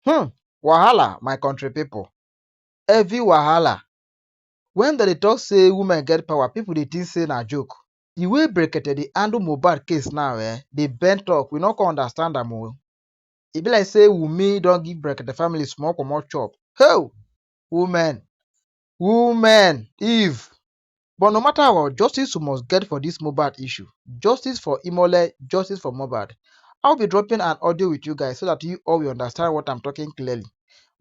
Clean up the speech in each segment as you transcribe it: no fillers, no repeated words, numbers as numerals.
Wahala, my country people. Every wahala. When they talk say women get power, people they think say na joke. The way Brekete dey handle Mohbad case now, they bent talk. We not can understand them. E be like say WUNMI don't give Brekete family small comot chop. Hey, women, Eve. But no matter what, justice we must get for this Mohbad issue. Justice for Imole, justice for Mohbad. I'll be dropping an audio with you guys so that you all will understand what I'm talking clearly.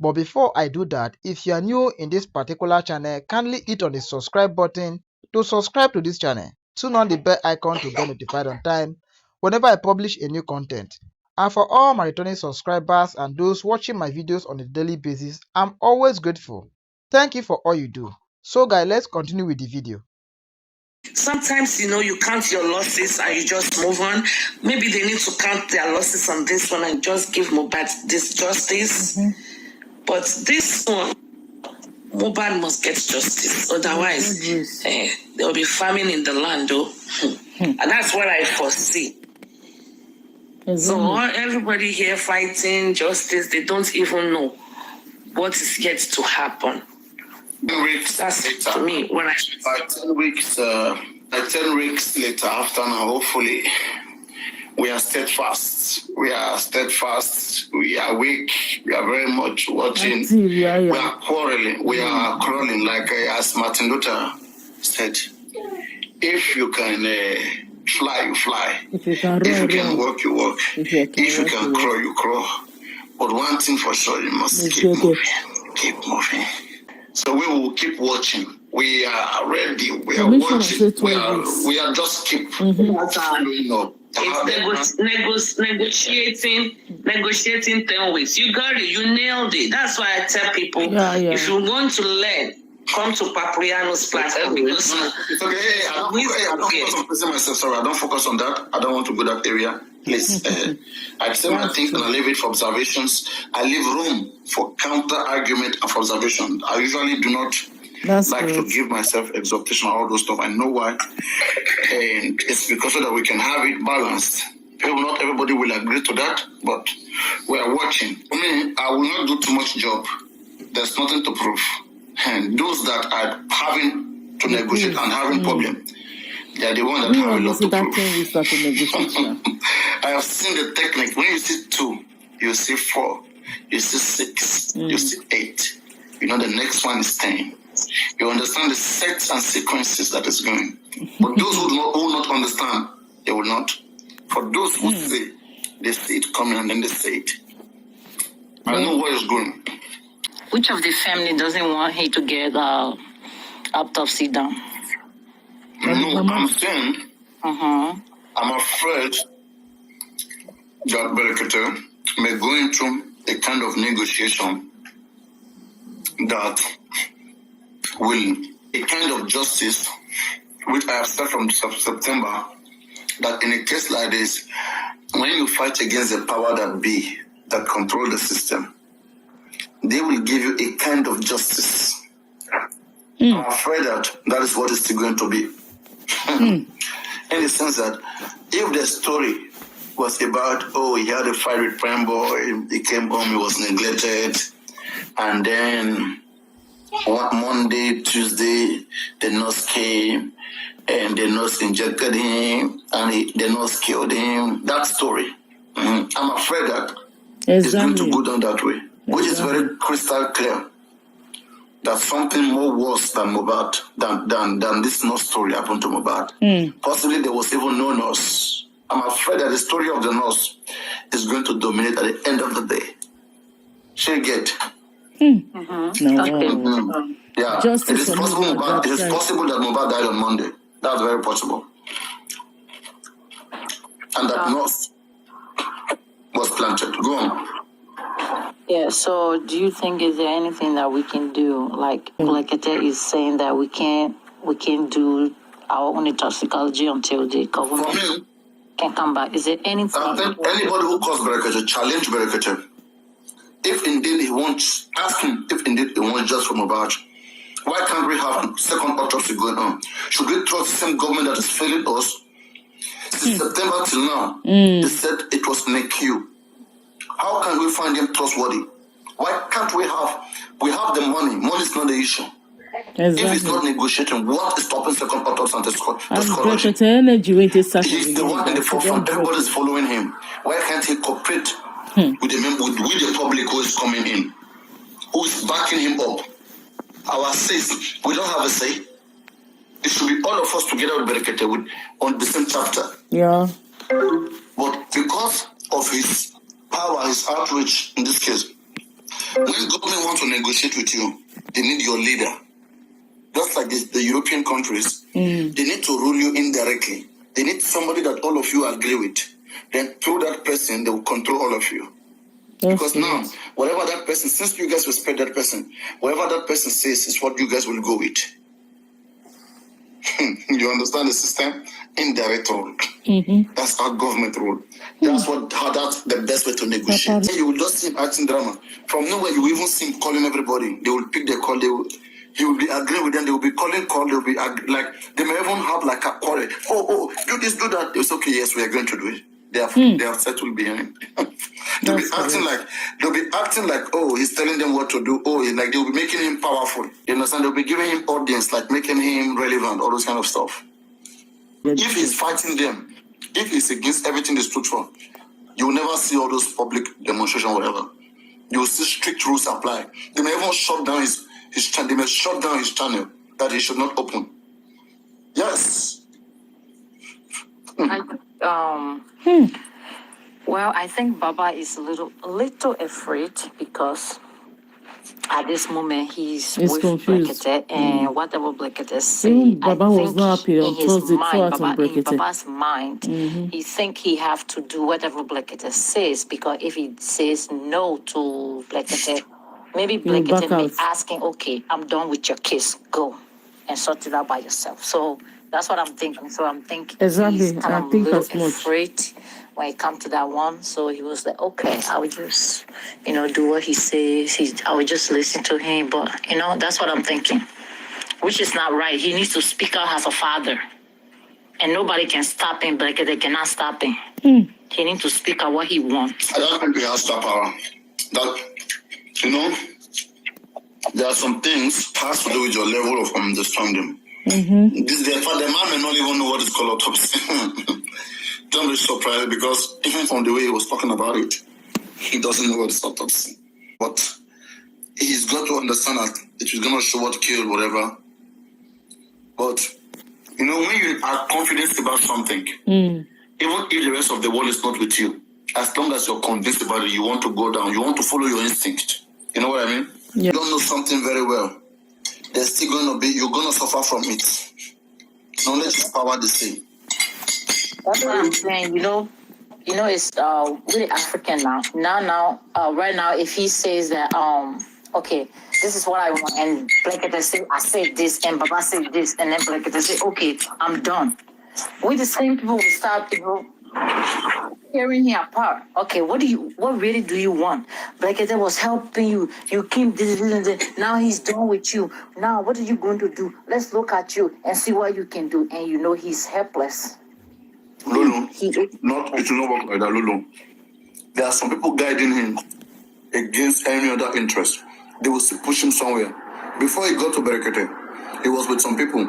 But before I do that, if you are new in this particular channel, kindly hit on the subscribe button to subscribe to this channel. Turn on the bell icon to get notified on time whenever I publish a new content. And for all my returning subscribers and those watching my videos on a daily basis, I'm always grateful. Thank you for all you do. So guys, let's continue with the video. Sometimes, you count your losses and you just move on. Maybe they need to count their losses on this one and just give Mohbad this justice. But this one, Mohbad must get justice. Otherwise, there will be famine in the land, though. And that's what I foresee. So everybody here fighting justice, they don't even know what is yet to happen. 10 weeks That's later, to me when I 10 weeks, 10 weeks later, after now, hopefully, we are steadfast. We are steadfast. We are weak. We are very much watching. We are quarreling. We are quarreling, like as Martin Luther said. If you can fly, you fly. If you can walk, you walk. If you can crawl, you crawl. But one thing for sure, you must keep moving. Keep moving. So we will keep watching. We are ready. We are watching. We are just keep following up. It's negotiating 10 weeks. You got it. You nailed it. That's why I tell people, if you want to learn, come to Papriano's platform. It's okay. Hey, I don't focus on placing myself. Sorry, I don't focus on that. I don't want to go that area. Please. I say my things and I leave it for observations. I leave room for counter argument and for observation. I usually do not to give myself exaltation and all those stuff. I know why. And it's because so that we can have it balanced. Not everybody will agree to that, but we are watching. I will not do too much job. There's nothing to prove. And those that are having to negotiate and having problem, they are the ones that have a lot to prove. I have seen the technique. When you see 2, you see 4, you see 6, you see 8. You know the next one is 10. You understand the sets and sequences that is going. But those who will not understand, they will not. For those who say, they see it coming and then they say it. I know where it's going. Which of the family doesn't want him to get autopsy done? No, I'm saying, I'm afraid that Brekete may go into a kind of negotiation that will, a kind of justice, which I have said from September, that in a case like this, when you fight against the power that be, that control the system, they will give you a kind of justice. I'm afraid that is what it's going to be. In the sense that if the story was about, he had a fight with Prime Boy, he came home, he was neglected, and then Monday, Tuesday, the nurse came, and the nurse injected him, and the nurse killed him. That story. I'm afraid that it's going to go down that way, which is very crystal clear. That something more worse than Mohbad, than this nurse story happened to Mohbad. Possibly there was even no nurse. I'm afraid that the story of the nurse is going to dominate at the end of the day. She'll get. Yeah, it is possible. It is possible that Mohbad died on Monday. That's very possible, and that nurse was planted. Go on. Yeah, so do you think is there anything that we can do? Like Brekete is saying that we can't do our own toxicology until the government can come back. Is there anything? I think anybody who calls Brekete, challenge Brekete. If indeed he wants, ask him if indeed he wants just from Mohbad. Why can't we have a second autopsy going on? Should we trust the same government that is failing us? Since September till now, they said it was in a queue. How can we find them trustworthy? Why can't we have the money? Money is not the issue. Exactly. If it's not negotiating, what is stopping second part and the scholarship? BREKETE energy when they start. He's the one in the forefront. Everybody is following him. Why can't he cooperate with the public who is coming in, who is backing him up? Our says we don't have a say. It should be all of us together with BREKETE on the same chapter. Yeah. But because of his power, his outreach in this case, when government wants to negotiate with you, they need your leader. Just like the European countries, they need to rule you indirectly. They need somebody that all of you agree with. Then through that person, they will control all of you. Because now, whatever that person, since you guys respect that person, whatever that person says is what you guys will go with. You understand the system? Indirect rule. That's our government rule. That's the best way to negotiate. You will just see him acting drama. From nowhere, you will even see him calling everybody. They will pick their call. He will be agreeing with them. They will be calling call. They will be like, they may even have like a quarrel. Oh, do this, do that. It's okay. Yes, we are going to do it. They have settled behind. They'll be acting like, oh, he's telling them what to do. Oh, like they'll be making him powerful. You understand? They'll be giving him audience, like making him relevant, all those kind of stuff. If he's fighting them, if he's against everything they stood for, you will never see all those public demonstrations, whatever. You will see strict rules apply. They may even shut down his channel. They may shut down his channel that he should not open. Yes. Well, I think Baba is a little afraid because at this moment he's with BREKETE, and whatever BREKETE say, Baba was not happy on Thursday in Baba's mind, he think he have to do whatever BREKETE says, because if he says no to BREKETE, maybe BREKETE may asking, okay, I'm done with your case, go and sort it out by yourself. So that's what I'm thinking. So I'm thinking he's kind of a little afraid when it comes to that one. So he was like, okay, I would just, do what he says. I would just listen to him. But, that's what I'm thinking, which is not right. He needs to speak out as a father. And nobody can stop him, but they cannot stop him. He needs to speak out what he wants. I don't think he has that power. There are some things has to do with your level of understanding. The man may not even know what is called autopsy. Don't be surprised, because even from the way he was talking about it, he doesn't know what is autopsy. But he's got to understand that it is going to show what killed, whatever. But, when you are confident about something, even if the rest of the world is not with you, as long as you're convinced about it, you want to go down, you want to follow your instinct. You know what I mean? Yeah. You don't know something very well. There's still going to be, you're going to suffer from it. Knowledge is power, they say. That's what I'm saying. It's really African now. Right now, if he says that, okay, this is what I want, and BREKETE say, I said this, and Baba said this, and then BREKETE say, okay, I'm done. We the same people will start tearing him apart. Okay, what really do you want? BREKETE was helping you. You came this and this. Now he's done with you. Now what are you going to do? Let's look at you and see what you can do. And he's helpless. Lulu, it will not work like that, Lulu. There are some people guiding him against any other interest. They will push him somewhere. Before he got to BREKETE, he was with some people.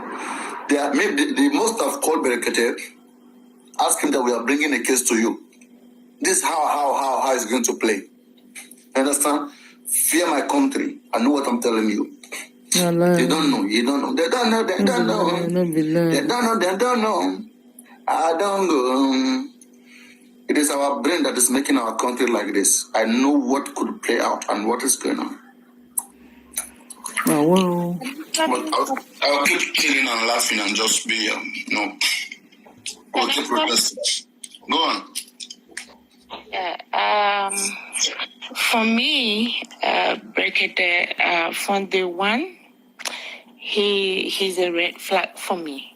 They must have called BREKETE, ask him that we are bringing a case to you. This is how it's going to play. You understand? Fear my country. I know what I'm telling you. They don't know. You don't know. They don't know. They don't know. They don't know. I don't know. It is our brain that is making our country like this. I know what could play out and what is going on. Wow. But I'll keep chilling and laughing and just be, we'll keep protesting. Go on. For me, BREKETE, from day one, he's a red flag for me.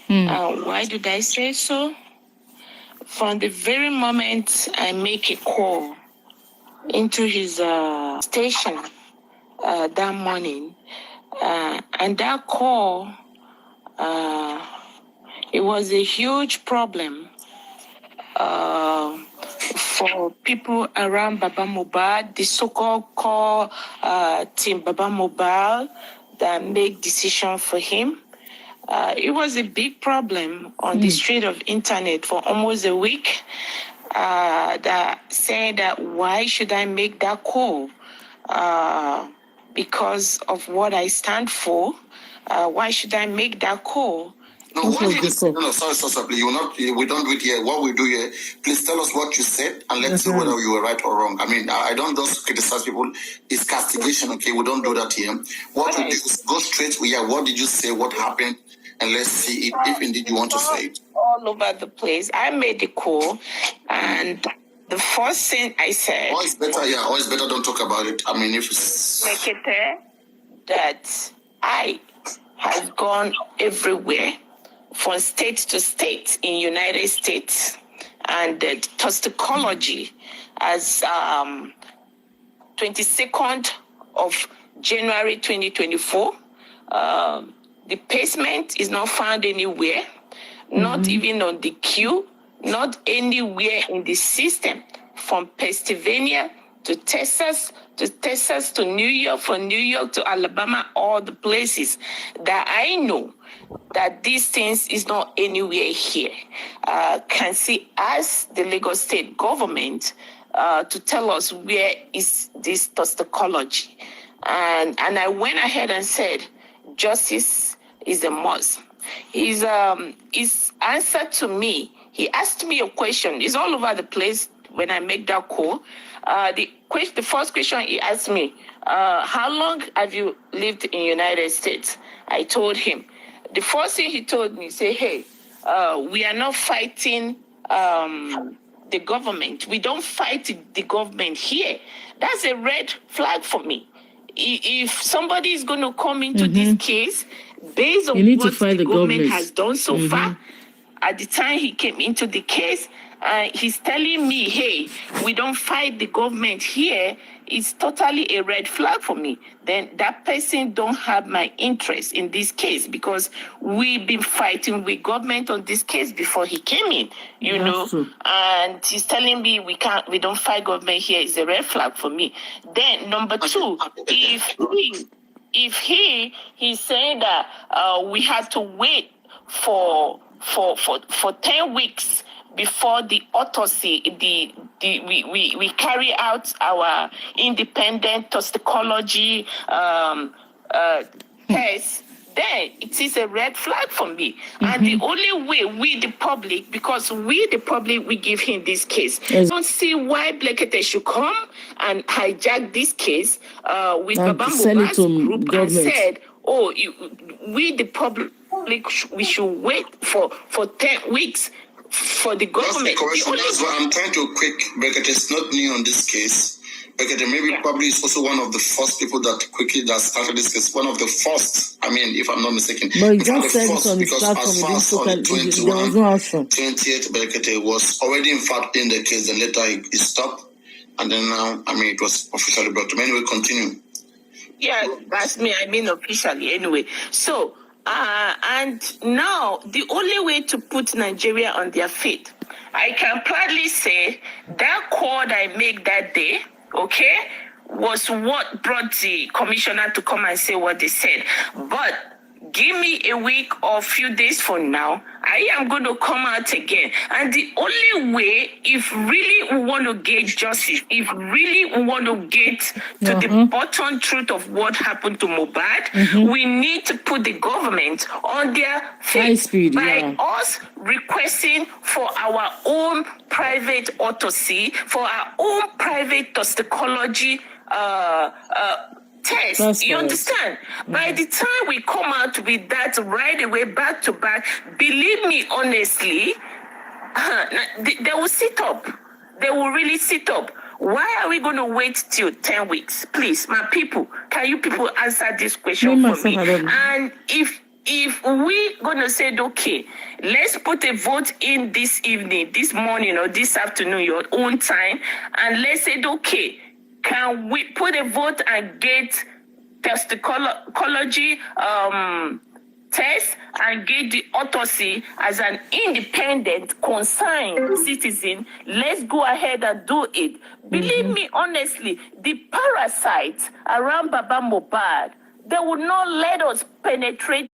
Why did I say so? From the very moment I make a call into his station that morning, and that call, it was a huge problem for people around Baba Mohbad, the so-called core team Baba Mohbad that make decision for him. It was a big problem on the street of internet for almost a week. That saying that why should I make that call? Because of what I stand for. Why should I make that call? No, sorry, please. We don't do it here. What we do here, please tell us what you said and let's see whether you were right or wrong. I mean, I don't just criticize people. It's castigation, okay? We don't do that here. What we do is go straight. What did you say? What happened? And let's see if indeed you want to say it. All over the place. I made the call, and the first thing I said... Always better don't talk about it. I mean, if it's... that I have gone everywhere, from state to state in United States, and the toxicology as 22nd of January 2024. The pacement is not found anywhere, not even on the queue, not anywhere in the system, from Pennsylvania to Texas to New York, from New York to Alabama, all the places that I know that these things is not anywhere here. Can see us, the Lagos state government, to tell us where is this toxicology. And I went ahead and said, justice is a must. His answer to me, he asked me a question. It's all over the place when I make that call. The first question he asked me, how long have you lived in the United States? I told him. The first thing he told me, say, hey, we are not fighting the government. We don't fight the government here. That's a red flag for me. If somebody is going to come into this case, based on what the government has done so far, at the time he came into the case, he's telling me, hey, we don't fight the government here. It's totally a red flag for me. Then that person don't have my interest in this case, because we've been fighting with government on this case before he came in, you know. And he's telling me we don't fight government here. It's a red flag for me. Then number two, if he's saying that we had to wait for 10 weeks before the autopsy, we carry out our independent toxicology test, then it is a red flag for me. And the only way we, the public, because we, the public, we give him this case. I don't see why BREKETE should come and hijack this case with Baba Mohbad's group and said, oh, we, the public, we should wait for 10 weeks for the government. That's why I'm trying to quick. BREKETE is not new on this case. BREKETE probably is also one of the first people that started this case. One of the first, I mean, if I'm not mistaken. But you just said it on the platform, there was no action. 28th, BREKETE was already in fact in the case, and later it stopped. And then now, I mean, it was officially brought to me. Anyway, continue. Yeah, that's me. I mean, officially, anyway. So, and now the only way to put Nigeria on their feet, I can proudly say that call I made that day, okay, was what brought the commissioner to come and say what they said. But give me a week or a few days from now, I am going to come out again. And the only way, if really we want to get justice, if really we want to get to the bottom truth of what happened to Mohbad, we need to put the government on their feet by us requesting for our own private autopsy, for our own private toxicology test. You understand? By the time we come out with that right away, back to back, believe me, honestly, they will sit up. They will really sit up. Why are we going to wait till 10 weeks? Please, my people, can you people answer this question for me? And if we're going to say, okay, let's put a vote in this evening, this morning, or this afternoon, your own time, and let's say, okay, can we put a vote and get toxicology test and get the autopsy as an independent, concerned citizen, let's go ahead and do it. Believe me, honestly, the parasites around Baba Mohbad, they will not let us penetrate